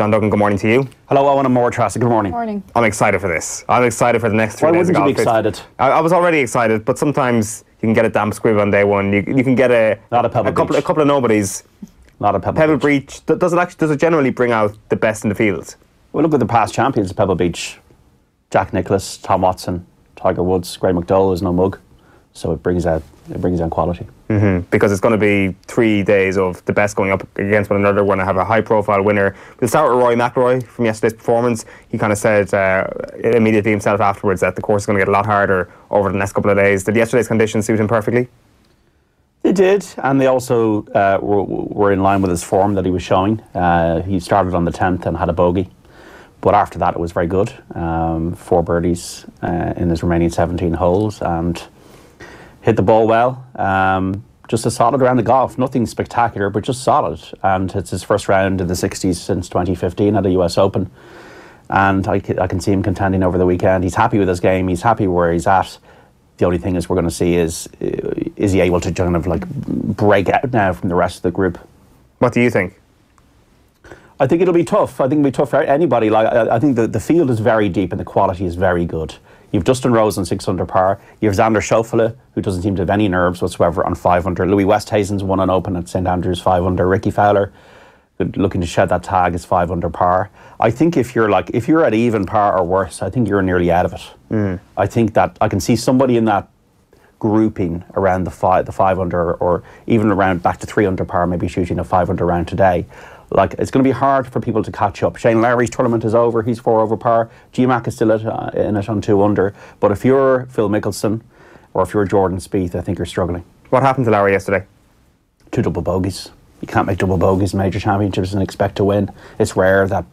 John Duggan, good morning to you. Hello, Owen and Mortrassi, good morning. Morning. I'm excited for this. I'm excited for the next 3 days of golf. Why wouldn't you be excited? I was already excited, but sometimes you can get a damp squib on day one. You can get a couple of nobodies. Not a Pebble Beach. Does it generally bring out the best in the field? Well, look at the past champions of Pebble Beach. Jack Nicklaus, Tom Watson, Tiger Woods, Graham McDowell is no mug. So it brings out quality. Because it's going to be 3 days of the best going up against one another. We're going to have a high-profile winner. We'll start with Rory McIlroy from yesterday's performance. He kind of said immediately himself afterwards that the course is going to get a lot harder over the next couple of days. Did yesterday's conditions suit him perfectly? They did, and they also were in line with his form that he was showing. He started on the 10th and had a bogey. But after that, it was very good. 4 birdies in his remaining 17 holes, and hit the ball well. Just a solid round of golf. Nothing spectacular, but just solid. And it's his first round in the 60s since 2015 at a US Open. And I can see him contending over the weekend. He's happy with his game. He's happy where he's at. The only thing we're going to see is he able to kind of like break out now from the rest of the group? What do you think? I think it'll be tough. I think it'll be tough for anybody. Like I think the field is very deep and the quality is very good. You've Dustin Rose on 6 under par. You have Xander Schauffele, who doesn't seem to have any nerves whatsoever, on 5 under. Louis Westhuizen's won an Open at St Andrews 5 under. Ricky Fowler, looking to shed that tag, is 5 under par. I think if you're at even par or worse, I think you're nearly out of it. I think that I can see somebody in that grouping around the five under, or even around back to 3 under par, maybe shooting a 5 under round today. Like, it's going to be hard for people to catch up. Shane Lowry's tournament is over. He's 4 over par. G-Mac is still in it on 2 under. But if you're Phil Mickelson or if you're Jordan Spieth, I think you're struggling. What happened to Lowry yesterday? 2 double bogeys. You can't make double bogeys in major championships and expect to win. It's rare that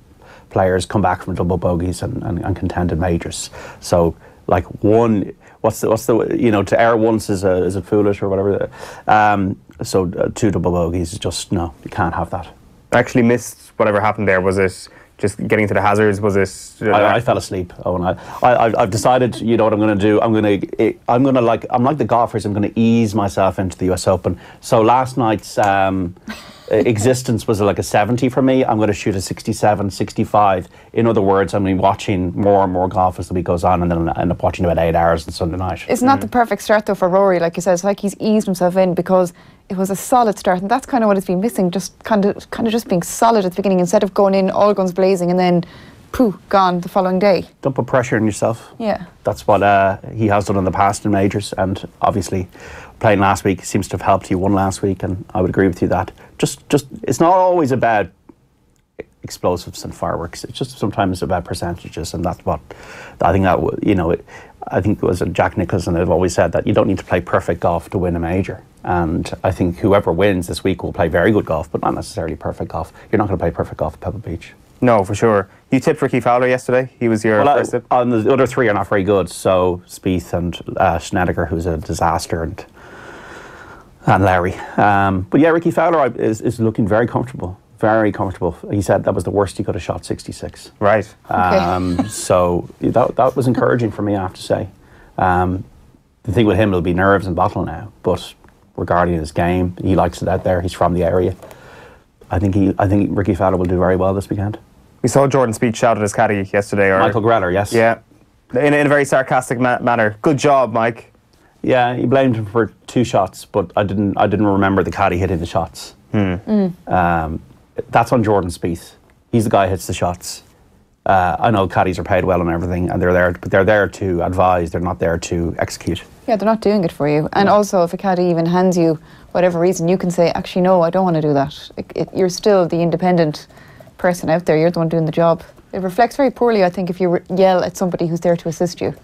players come back from double bogeys and contend in majors. So, like, one... What's the you know, to err once is it foolish or whatever. So 2 double bogeys is just, no, you can't have that. I actually missed whatever happened there. Was it just getting to the hazards? Was it? I fell asleep. I've decided. You know what I'm going to do? I'm like the golfers. I'm going to ease myself into the US Open. So last night's existence was like a 70 for me. I'm going to shoot a 67, 65. In other words, I'm going to be watching more and more golf as the week goes on, and then I'll end up watching about 8 hours on Sunday night. It's not the perfect start though for Rory, like you said. It's like he's eased himself in because it was a solid start, and that's kind of what it's been missing. Just kind of just being solid at the beginning instead of going in all guns blazing and then pooh, gone the following day. Don't put pressure on yourself. Yeah, that's what he has done in the past in majors, and obviously playing last week seems to have helped. He won last week, and I would agree with you that just it's not always about explosives and fireworks. It's just sometimes about percentages, and that's what I think that, you know, I think it was Jack Nicklaus, and they've always said that you don't need to play perfect golf to win a major. And I think whoever wins this week will play very good golf, but not necessarily perfect golf. You're not going to play perfect golf at Pebble Beach. No, for sure. You tipped Ricky Fowler yesterday. He was your first tip. And the other 3 are not very good. So Spieth and Schneider, who's a disaster, and Lowry. But yeah, Ricky Fowler is looking very comfortable. Very comfortable. He said that was the worst he could have shot, 66. Right. So that was encouraging for me, I have to say. The thing with him will be nerves and bottle now, but regarding his game, he likes it out there. He's from the area. I think Ricky Fowler will do very well this weekend. We saw Jordan Spieth shout at his caddy yesterday. Michael Greller, yes. Yeah, in a very sarcastic manner. Good job, Mike. Yeah, he blamed him for 2 shots, but I didn't remember the caddy hitting the shots. That's on Jordan Spieth. He's the guy who hits the shots. I know caddies are paid well and everything, and they're there to advise. They're not there to execute. Yeah, they're not doing it for you. And also, if a caddy even hands you whatever reason, you can say, actually, no, I don't want to do that. You're still the independent person out there. You're the one doing the job. It reflects very poorly, I think, if you yell at somebody who's there to assist you.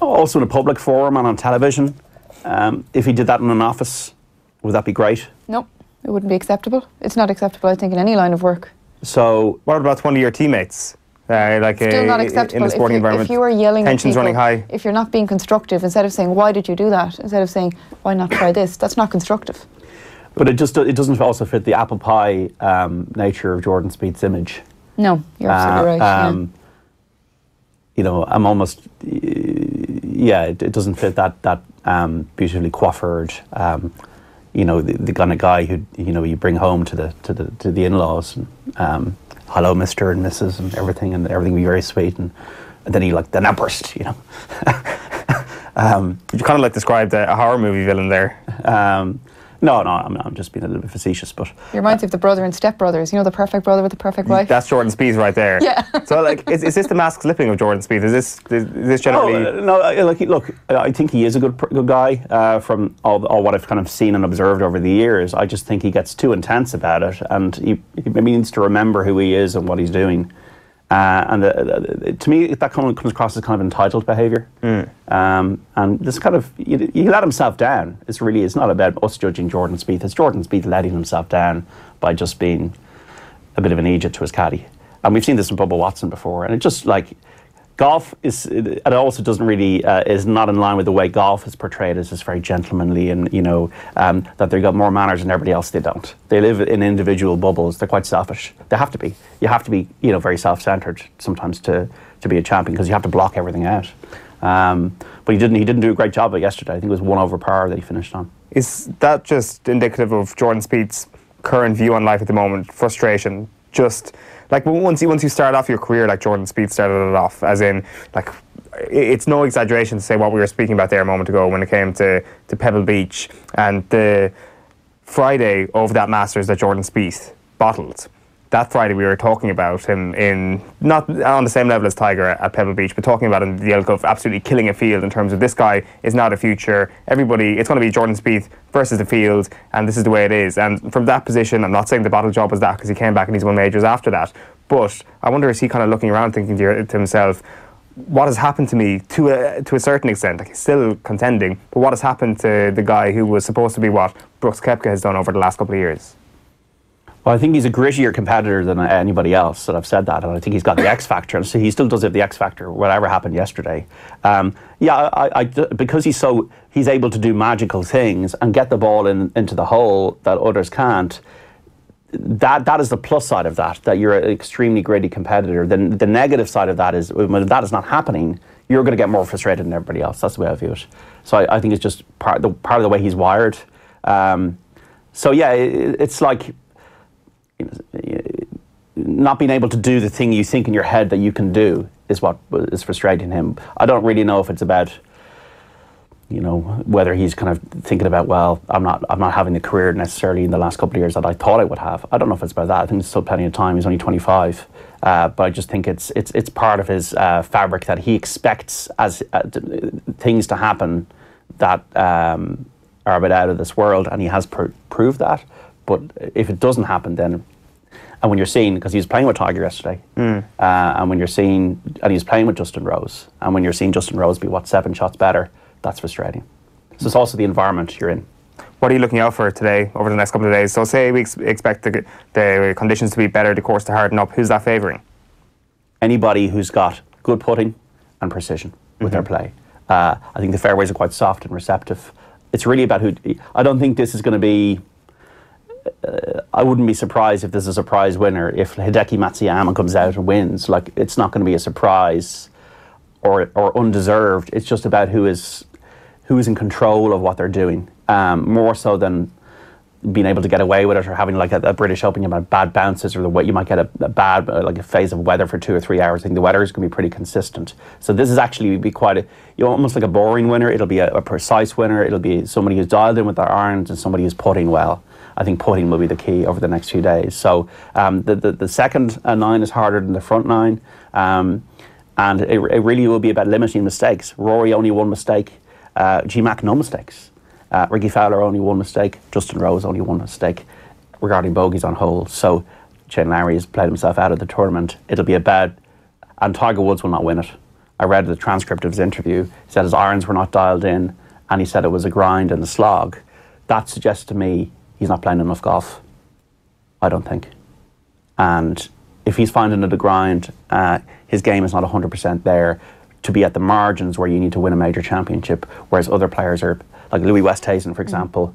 Also in a public forum and on television. If he did that in an office, would that be great? No, it wouldn't be acceptable. It's not acceptable, I think, in any line of work. So what about one of your teammates? Still not acceptable. In the sporting environment, if you are yelling tensions at people, running high. If you're not being constructive, instead of saying, why did you do that? Instead of saying, why not try this? That's not constructive. But it doesn't also fit the apple pie nature of Jordan Spieth's image. No, you're absolutely right. You know, I'm almost... it doesn't fit that beautifully coiffured, you know, the kind of guy who, you know, you bring home to the in-laws. hello, Mr. and Mrs. and everything will be very sweet. And then he like, then outburst, you know. You kind of like described a horror movie villain there. No, I'm just being a little bit facetious, but... He reminds me of the brother and stepbrothers. You know, the perfect brother with the perfect wife? That's Jordan Spieth right there. Yeah. So, like, is this the mask slipping of Jordan Spieth? Is this generally... Look, I think he is a good guy from all what I've kind of seen and observed over the years. I just think he gets too intense about it, and he maybe needs to remember who he is and what he's doing. To me, that kind of comes across as kind of entitled behaviour. And this kind of, he let himself down. It's not about us judging Jordan Spieth. It's Jordan Spieth letting himself down by just being a bit of an idiot to his caddy. And we've seen this in Bubba Watson before. And it just like, golf it also doesn't really, is not in line with the way golf is portrayed as just very gentlemanly and, that they've got more manners than everybody else. They don't. They live in individual bubbles. They're quite selfish. They have to be. You have to be, very self-centered sometimes to be a champion because you have to block everything out. But he didn't do a great job of it yesterday. I think it was 1 over par that he finished on. Is that just indicative of Jordan Spieth's current view on life at the moment? Frustration? Just... Like, once you start off your career like Jordan Spieth started it off, as in, like, it's no exaggeration to say what we were speaking about there a moment ago when it came to Pebble Beach and the Friday of that Masters that Jordan Spieth bottled. That Friday we were talking about him in, not on the same level as Tiger at Pebble Beach, but talking about him in the ilk of absolutely killing a field in terms of this guy is not a future. Everybody, it's going to be Jordan Spieth versus the field, and this is the way it is. And from that position, I'm not saying the bottle job was that because he came back and he's won majors after that, but I wonder, is he kind of looking around thinking to himself, what has happened to me to a certain extent? Like, he's still contending, but what has happened to the guy who was supposed to be what Brooks Koepka has done over the last couple of years? Well, I think he's a grittier competitor than anybody else, and I've said that, and I think he's got the X factor, and so he still does have the X factor, whatever happened yesterday. Because he's able to do magical things and get the ball into the hole that others can't. That is the plus side of that you're an extremely gritty competitor. Then the negative side of that is when that is not happening, you're going to get more frustrated than everybody else. That's the way I view it. So I think it's just part of the way he's wired. It's like, not being able to do the thing you think in your head that you can do is what is frustrating him. I don't really know if it's about, whether he's kind of thinking about, well, I'm not having the career necessarily in the last couple of years that I thought I would have. I don't know if it's about that. I think there's still plenty of time. He's only 25, but I just think it's part of his fabric that he expects as things to happen that are a bit out of this world, and he has proved that. But if it doesn't happen, then, and when you're seeing, because he was playing with Tiger yesterday, and when you're seeing, and he's playing with Justin Rose, and when you're seeing Justin Rose be 7 shots better, that's frustrating. So it's also the environment you're in. What are you looking out for today, over the next couple of days? So say we expect the conditions to be better, the course to harden up. Who's that favouring? Anybody who's got good putting and precision with their play. I think the fairways are quite soft and receptive. It's really about who. I don't think this is going to be. I wouldn't be surprised if this is a surprise winner. If Hideki Matsuyama comes out and wins, like, it's not going to be a surprise or undeserved. It's just about who is in control of what they're doing, more so than being able to get away with it, or having like a British Open, you have bad bounces, or the way you might get a bad like a phase of weather for 2 or 3 hours. I think the weather is going to be pretty consistent. So this is actually be quite almost like a boring winner. It'll be a precise winner. It'll be somebody who's dialed in with their irons and somebody who's putting well. I think putting will be the key over the next few days. So the second 9 is harder than the front 9, and it really will be about limiting mistakes. Rory only 1 mistake, G-Mac no mistakes. Ricky Fowler only 1 mistake, Justin Rose only 1 mistake regarding bogeys on holes. So Shane Lowry has played himself out of the tournament. It'll be and Tiger Woods will not win it. I read the transcript of his interview. He said his irons were not dialed in, and he said it was a grind and a slog. That suggests to me he's not playing enough golf, I don't think. And if he's finding it a grind, his game is not 100% there to be at the margins where you need to win a major championship, whereas other players are, like Louis Westhuizen, for example,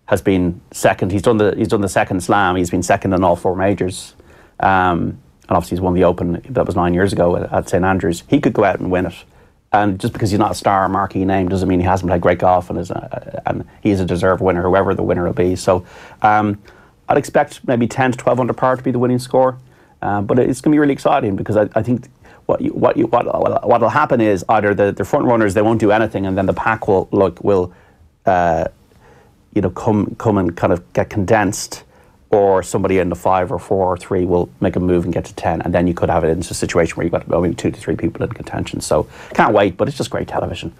has been second. He's done the second slam. He's been second in all 4 majors. And obviously he's won the Open, that was 9 years ago at St Andrews. He could go out and win it. And just because he's not a star marquee name doesn't mean he hasn't played great golf and he is a deserved winner, whoever the winner will be. So I'd expect maybe 10 to 12 under par to be the winning score. But it's going to be really exciting because I think what'll happen is either the front runners, they won't do anything, and then the pack will come and kind of get condensed, or somebody in the 5 or 4 or 3 will make a move and get to 10, and then you could have it into a situation where you've got maybe 2 to 3 people in contention. So can't wait, but it's just great television.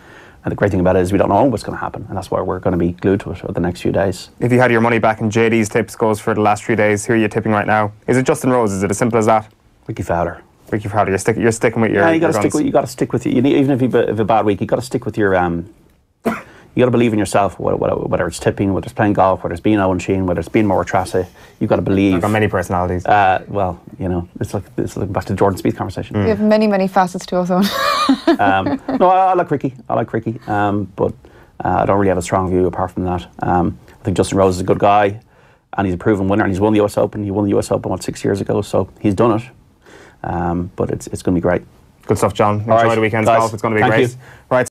And the great thing about it is we don't know what's going to happen, and that's why we're going to be glued to it over the next few days. If you had your money back and JD's tips goes for the last 3 days, who are you tipping right now? Is it Justin Rose? Is it as simple as that? Ricky Fowler. Ricky Fowler, you're sticking with your. Yeah, you got to stick with. You need, even if you have a bad week, you got to stick with your. You got to believe in yourself. Whether it's tipping, whether it's playing golf, whether it's being Owen Sheen, whether it's being Maura Tracy, you've got to believe. I've got many personalities. Well, it's like back to the Jordan Spieth conversation. You have many facets to us, Owen. No, I like Ricky. But I don't really have a strong view apart from that. I think Justin Rose is a good guy, and he's a proven winner, and he's won the US Open. He won the US Open 6 years ago, so he's done it. But it's going to be great. Good stuff, John. Enjoy the weekend's golf. It's going to be great. You. Right.